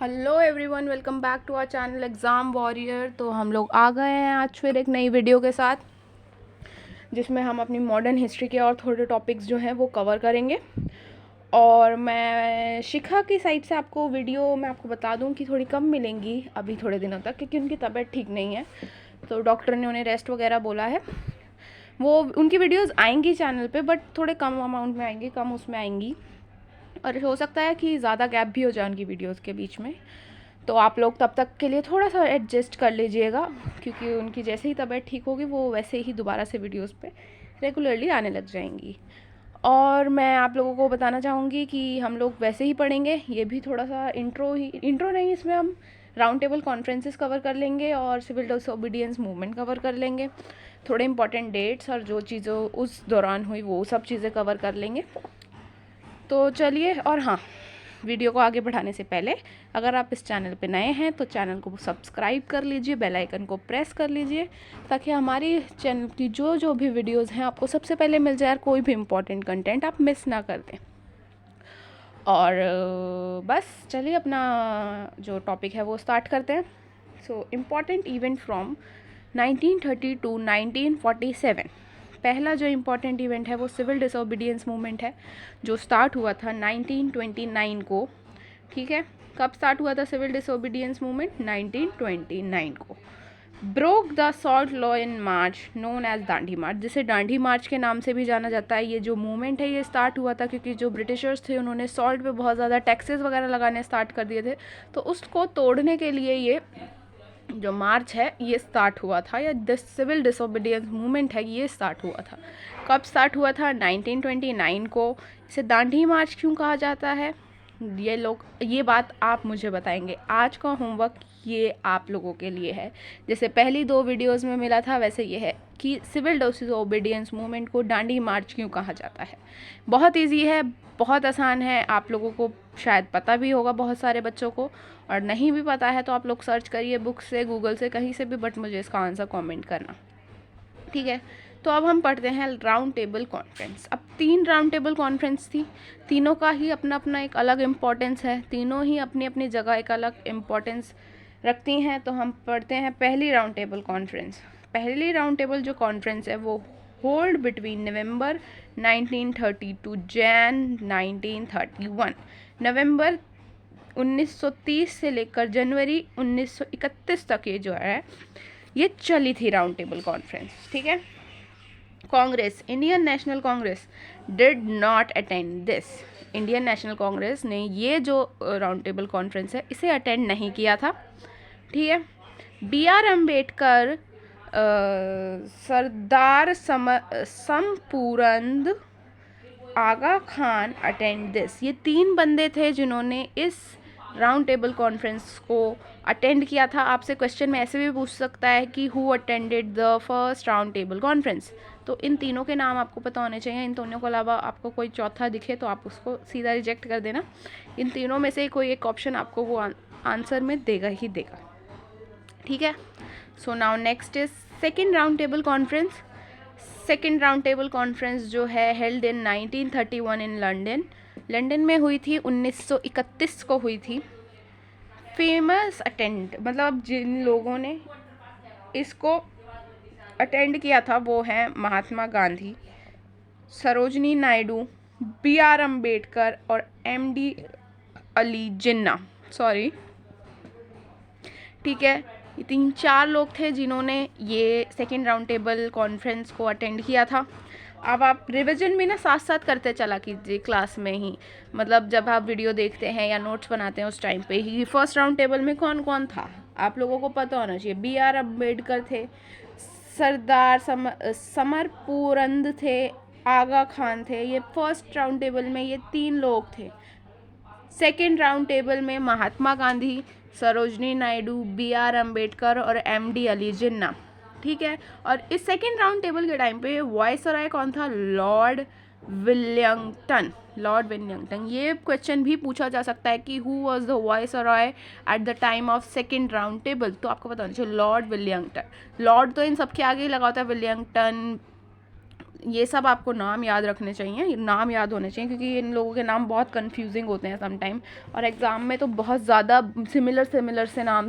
Hello everyone, welcome back to our channel exam warrior. तो हम लोग आ गए हैं आज फिर एक नई वीडियो के साथ, जिसमें हम अपनी मॉडर्न हिस्ट्री के और थोड़े टॉपिक्स जो हैं वो कवर करेंगे। और मैं शिखा की साइड से आपको वीडियो मैं आपको बता दूं कि थोड़ी कम मिलेंगी अभी थोड़े दिनों तक, क्योंकि उनकी तबीयत ठीक नहीं है, तो डॉक्टर ने उन्हें रेस्ट वगैरह बोला है। वो उनकी वीडियोज़ आएंगी चैनल पे, बट थोड़े कम अमाउंट में आएंगी, कम उसमें आएंगी, और हो सकता है कि ज़्यादा गैप भी हो जाए उनकी वीडियोज़ के बीच में। तो आप लोग तब तक के लिए थोड़ा सा एडजस्ट कर लीजिएगा, क्योंकि उनकी जैसे ही तबीयत ठीक होगी वो वैसे ही दोबारा से वीडियोस पे रेगुलरली आने लग जाएंगी। और मैं आप लोगों को बताना चाहूँगी कि हम लोग वैसे ही पढ़ेंगे, ये भी थोड़ा सा इंट्रो नहीं, इसमें हम राउंड टेबल कॉन्फ्रेंसेस कवर कर लेंगे और सिविल डिसोबीडियंस मूवमेंट कवर कर लेंगे। थोड़े इंपॉर्टेंट डेट्स और जो चीज़ें उस दौरान हुई वो सब चीज़ें कवर कर लेंगे। तो चलिए, और हाँ, वीडियो को आगे बढ़ाने से पहले अगर आप इस चैनल पे नए हैं तो चैनल को सब्सक्राइब कर लीजिए, बेल आइकन को प्रेस कर लीजिए, ताकि हमारी चैनल की जो भी वीडियोस हैं आपको सबसे पहले मिल जाए और कोई भी इम्पोर्टेंट कंटेंट आप मिस ना कर दें। और बस चलिए अपना जो टॉपिक है वो स्टार्ट करते हैं। So important event from 1930 to 1947। पहला जो इम्पॉर्टेंट इवेंट है वो सिविल डिसोबीडियंस मूवमेंट है, जो स्टार्ट हुआ था 1929 को। ठीक है, कब स्टार्ट हुआ था सिविल डिसोबीडियंस मूवमेंट? 1929 को। Broke the salt law in March known as Dandi March, जिसे दांडी मार्च के नाम से भी जाना जाता है। ये जो मूवमेंट है ये स्टार्ट हुआ था क्योंकि जो ब्रिटिशर्स थे उन्होंने सॉल्ट पे बहुत ज़्यादा टैक्सेस वगैरह लगाने स्टार्ट कर दिए थे, तो उसको तोड़ने के लिए ये जो मार्च है ये स्टार्ट हुआ था, या सिविल डिसोबीडियंस मूवमेंट है ये स्टार्ट हुआ था। कब स्टार्ट हुआ था? 1929 को। इसे दांडी मार्च क्यों कहा जाता है, ये बात आप मुझे बताएंगे। आज का होमवर्क ये आप लोगों के लिए है। जैसे पहली दो वीडियोस में मिला था, वैसे ये है कि सिविल डिसोबीडियंस मूवमेंट को दांडी मार्च क्यों कहा जाता है। बहुत इजी है, बहुत आसान है, आप लोगों को शायद पता भी होगा बहुत सारे बच्चों को, और नहीं भी पता है तो आप लोग सर्च करिए बुक से, गूगल से, कहीं से भी, बट मुझे इसका आंसर कमेंट करना, ठीक है। तो अब हम पढ़ते हैं राउंड टेबल कॉन्फ्रेंस। अब 3 राउंड टेबल कॉन्फ्रेंस थी, तीनों का ही अपना अपना एक अलग इम्पोर्टेंस है, तीनों ही अपनी अपनी जगह एक अलग इम्पोर्टेंस रखती हैं। तो हम पढ़ते हैं पहली राउंड टेबल कॉन्फ्रेंस। पहली राउंड टेबल जो कॉन्फ्रेंस है वो hold between November 1930 to Jan 1931। नवंबर 1930 से लेकर जनवरी 1931 तक ये जो है ये चली थी राउंड टेबल कॉन्फ्रेंस, ठीक है। Congress, Indian national Congress did not attend this. Indian national Congress ने ये जो राउंड टेबल कॉन्फ्रेंस है इसे अटेंड नहीं किया था, ठीक है। बी आर अम्बेडकर, सरदार समपूरंद, आगा खान अटेंड दिस। ये 3 बंदे थे जिन्होंने इस राउंड टेबल कॉन्फ्रेंस को अटेंड किया था। आपसे क्वेश्चन में ऐसे भी पूछ सकता है कि who attended the first round table conference, तो इन तीनों के नाम आपको पता होने चाहिए। इन तीनों के अलावा आपको कोई चौथा दिखे तो आप उसको सीधा रिजेक्ट कर देना। इन तीनों में से कोई एक ऑप्शन आपको वो आंसर में देगा ही देगा, ठीक है। So now next is second round table conference. Second round table conference जो है held in 1931 in London. London में हुई थी, 1931 को हुई थी। फेमस अटेंड, मतलब जिन लोगों ने इसको अटेंड किया था वो हैं महात्मा गांधी, सरोजनी नायडू, बी आर अम्बेडकर और M D Ali Jinnah, sorry, ठीक है। ये 3-4 लोग थे जिन्होंने ये सेकेंड राउंड टेबल कॉन्फ्रेंस को अटेंड किया था। अब आप रिवीजन भी ना साथ साथ करते चला कीजिए क्लास में ही, मतलब जब आप वीडियो देखते हैं या नोट्स बनाते हैं उस टाइम पे ही फर्स्ट राउंड टेबल में कौन कौन था आप लोगों को पता होना चाहिए। बी आर अम्बेडकर थे, सरदार समरपूरंद थे, आगा खान थे। ये फर्स्ट राउंड टेबल में ये 3 लोग थे। सेकेंड राउंड टेबल में महात्मा गांधी, सरोजनी नायडू, बी आर अम्बेडकर और एम डी अली जिन्ना, ठीक है। और इस सेकेंड राउंड टेबल के टाइम पे वायसराय कौन था? लॉर्ड विलियंगटन। लॉर्ड विलियंगटन। ये क्वेश्चन भी पूछा जा सकता है कि who was the viceroy at the time of second round table, तो आपको पता होना चाहिए लॉर्ड विलियंगटन। लॉर्ड तो इन सबके आगे ही लगा होता है, विलियंगटन, ये सब आपको नाम याद रखने चाहिए, नाम याद होने चाहिए, क्योंकि इन लोगों के नाम बहुत कंफ्यूजिंग होते हैं सम टाइम, और एग्ज़ाम में तो बहुत ज़्यादा सिमिलर से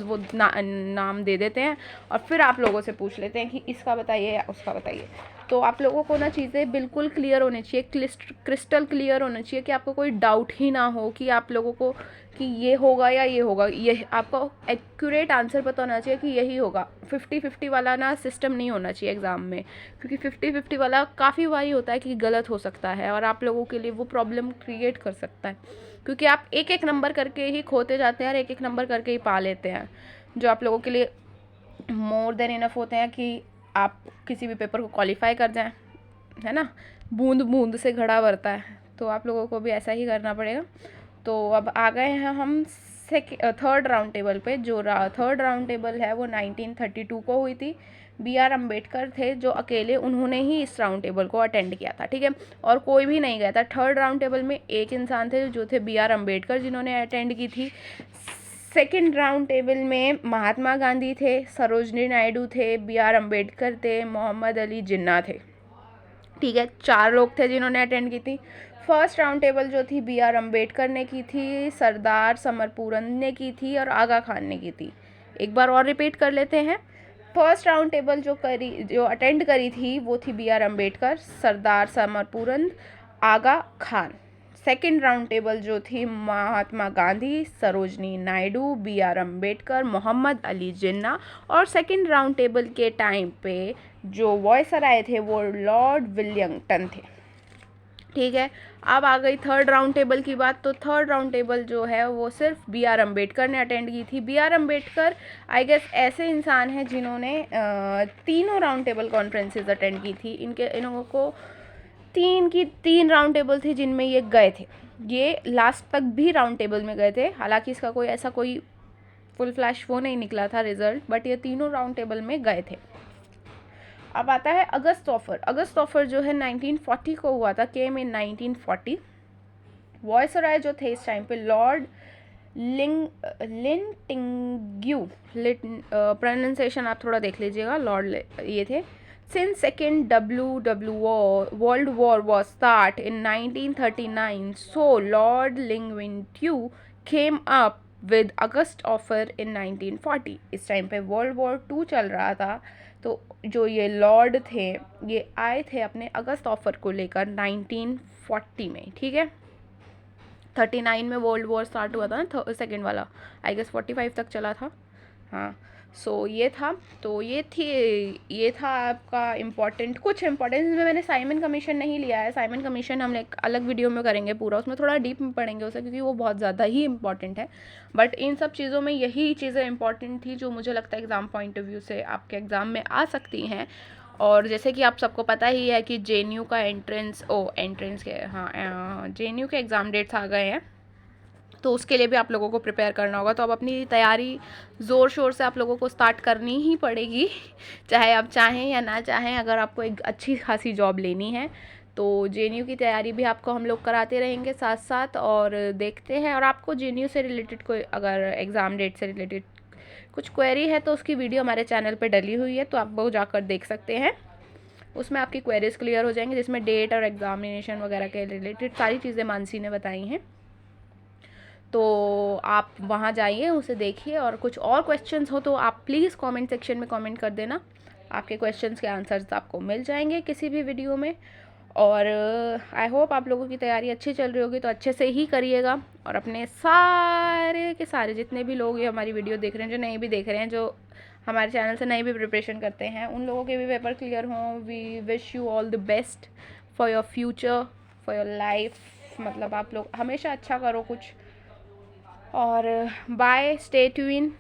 वो नाम दे देते हैं, और फिर आप लोगों से पूछ लेते हैं कि इसका बताइए या उसका बताइए। तो आप लोगों को ना चीज़ें बिल्कुल क्लियर होनी चाहिए, क्रिस्टल क्लियर होना चाहिए, कि आपको कोई डाउट ही ना हो कि आप लोगों को कि ये होगा या ये होगा। ये आपको एक्यूरेट आंसर पता होना चाहिए कि यही होगा। 50-50 वाला ना सिस्टम नहीं होना चाहिए एग्ज़ाम में, क्योंकि 50-50 वाला काफ़ी बारी होता है कि गलत हो सकता है, और आप लोगों के लिए वो प्रॉब्लम क्रिएट कर सकता है, क्योंकि आप एक एक नंबर करके ही खोते जाते हैं और एक एक नंबर करके ही पा लेते हैं, जो आप लोगों के लिए मोर देन इनफ होते हैं कि आप किसी भी पेपर को क्वालिफाई कर जाएं, है ना। बूंद बूंद से घड़ा भरता है, तो आप लोगों को भी ऐसा ही करना पड़ेगा। तो अब आ गए हैं हम थर्ड राउंड टेबल पे। जो थर्ड राउंड टेबल है वो 1932 को हुई थी। B.R. अम्बेडकर थे जो अकेले, उन्होंने ही इस राउंड टेबल को अटेंड किया था, ठीक है, और कोई भी नहीं गया था। थर्ड राउंड टेबल में एक इंसान थे जो थे B.R. अम्बेडकर, जिन्होंने अटेंड की थी। सेकेंड राउंड टेबल में महात्मा गांधी थे, सरोजनी नायडू थे, B.R. अम्बेडकर थे, मोहम्मद अली जिन्ना थे, ठीक है, 4 लोग थे जिन्होंने अटेंड की थी। फर्स्ट राउंड टेबल जो थी B.R. अम्बेडकर ने की थी, सरदार समरपुरन ने की थी, और आगा खान ने की थी। एक बार और रिपीट कर लेते हैं। फर्स्ट राउंड टेबल जो अटेंड करी थी वो थी B.R. अम्बेडकर, सरदार समरपुरन, आगा खान। सेकेंड राउंड टेबल जो थी महात्मा गांधी, सरोजनी नायडू, B.R. अम्बेडकर, मोहम्मद अली जिन्ना, और सेकेंड राउंड टेबल के टाइम पे जो वॉइसर आए थे वो लॉर्ड विलियंगटन थे, ठीक है। अब आ गई थर्ड राउंड टेबल की बात। तो थर्ड राउंड टेबल जो है वो सिर्फ B.R. अम्बेडकर ने अटेंड की थी। B.R. अम्बेडकर आई गेस ऐसे इंसान हैं जिन्होंने तीनों राउंड टेबल कॉन्फ्रेंसेस अटेंड की थी। इन लोगों को तीन राउंड टेबल थी जिनमें ये गए थे। ये लास्ट तक भी राउंड टेबल में गए थे, हालांकि इसका कोई फुल फ्लैश वो नहीं निकला था रिजल्ट, बट ये तीनों राउंड टेबल में गए थे। अब आता है अगस्त ऑफर जो है 1940 को हुआ था, केम इन 1940। वॉइसरॉय जो थे इस टाइम पे लॉर्ड लिंटिंग्यू, प्रोनाउंसिएशन आप थोड़ा देख लीजिएगा, लॉर्ड ये थे। Since second world war was start in 1939, so Lord लिंगविंट्यू came up with August offer in 1940। इस टाइम पे वर्ल्ड वॉर 2 चल रहा था, तो जो ये लॉर्ड थे ये आए थे अपने अगस्त ऑफर को लेकर 1940 में, ठीक है। 39 में वर्ल्ड वॉर स्टार्ट हुआ था ना, सेकेंड वाला, आई गेस 45 तक चला था, हाँ। सो ये था, तो ये था आपका कुछ इम्पोर्टेंस में मैंने साइमन कमीशन नहीं लिया है। साइमन कमीशन हम एक अलग वीडियो में करेंगे पूरा, उसमें थोड़ा डीप में पढ़ेंगे उसे, क्योंकि वो बहुत ज़्यादा ही इम्पॉर्टेंट है। बट इन सब चीज़ों में यही चीज़ें इंपॉर्टेंट थी जो मुझे लगता है एग्ज़ाम पॉइंट ऑफ व्यू से आपके एग्ज़ाम में आ सकती हैं। और जैसे कि आप सबको पता ही है कि JNU का JNU के एग्ज़ाम डेट्स आ गए हैं, तो उसके लिए भी आप लोगों को प्रिपेयर करना होगा। तो अब अपनी तैयारी ज़ोर शोर से आप लोगों को स्टार्ट करनी ही पड़ेगी, चाहे आप चाहें या ना चाहें। अगर आपको एक अच्छी खासी जॉब लेनी है तो JNU की तैयारी भी आपको हम लोग कराते रहेंगे साथ साथ, और देखते हैं। और आपको JNU से रिलेटेड कोई अगर एग्ज़ाम डेट से रिलेटेड कुछ क्वेरी है तो उसकी वीडियो हमारे चैनल पर डली हुई है, तो आप वो जाकर देख सकते हैं। उसमें आपकी क्वेरीज क्लियर हो जाएंगी, जिसमें डेट और एग्जामिनेशन वगैरह के रिलेटेड सारी चीज़ें मानसी ने बताई हैं। तो आप वहाँ जाइए, उसे देखिए, और कुछ और क्वेश्चंस हो तो आप प्लीज़ कमेंट सेक्शन में कमेंट कर देना। आपके क्वेश्चंस के आंसर्स आपको मिल जाएंगे किसी भी वीडियो में। और आई होप आप लोगों की तैयारी अच्छी चल रही होगी, तो अच्छे से ही करिएगा। और अपने सारे के सारे जितने भी लोग ये हमारी वीडियो देख रहे हैं, जो नहीं भी देख रहे हैं, जो हमारे चैनल से नहीं भी प्रिपरेशन करते हैं, उन लोगों के भी पेपर क्लियर हों। We wish you all the best for your future, for your life. मतलब आप लोग हमेशा अच्छा करो कुछ। और बाय, स्टे ट्यून।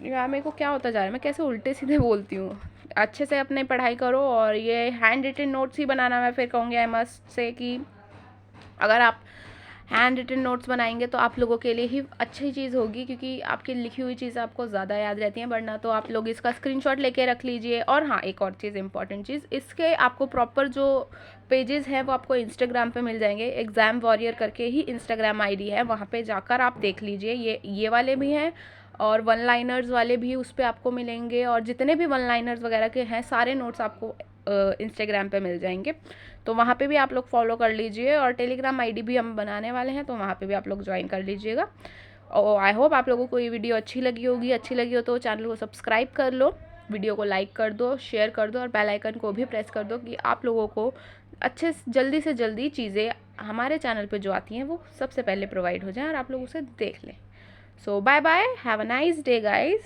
यार मेरे को क्या होता जा रहा है, मैं कैसे उल्टे सीधे बोलती हूँ। अच्छे से अपनी पढ़ाई करो, और ये हैंड रिटन नोट्स ही बनाना मैं फिर कहूँगी आई मस्ट से, कि अगर आप हैंड रिटन नोट्स बनाएंगे तो आप लोगों के लिए ही अच्छी चीज़ होगी, क्योंकि आपकी लिखी हुई चीज़ आपको ज़्यादा याद रहती हैं। वरना तो आप लोग इसका स्क्रीनशॉट लेके रख लीजिए। और हाँ, एक और चीज़, इंपॉर्टेंट चीज़, इसके आपको प्रॉपर जो पेजेस हैं वो आपको इंस्टाग्राम पे मिल जाएंगे। एग्ज़ाम वॉरियर करके ही इंस्टाग्राम ID है, वहाँ पे जाकर आप देख लीजिए। ये वाले भी हैं, और वन लाइनर्स वाले भी उस पर आपको मिलेंगे। और जितने भी वन लाइनर्स वगैरह के हैं सारे नोट्स आपको इंस्टाग्राम पे मिल जाएंगे, तो वहाँ पे भी आप लोग फॉलो कर लीजिए। और टेलीग्राम आईडी भी हम बनाने वाले हैं, तो वहाँ पे भी आप लोग ज्वाइन कर लीजिएगा। और आई होप आप लोगों को ये वीडियो अच्छी लगी होगी। अच्छी लगी हो तो चैनल को सब्सक्राइब कर लो, वीडियो को लाइक कर दो, शेयर कर दो और बेल आइकन को भी प्रेस कर दो कि आप लोगों को जल्दी से जल्दी चीज़ें हमारे चैनल पे जो आती हैं वो सबसे पहले प्रोवाइड हो जाएं और आप लोग उसे देख लें। So bye bye, have a nice day guys.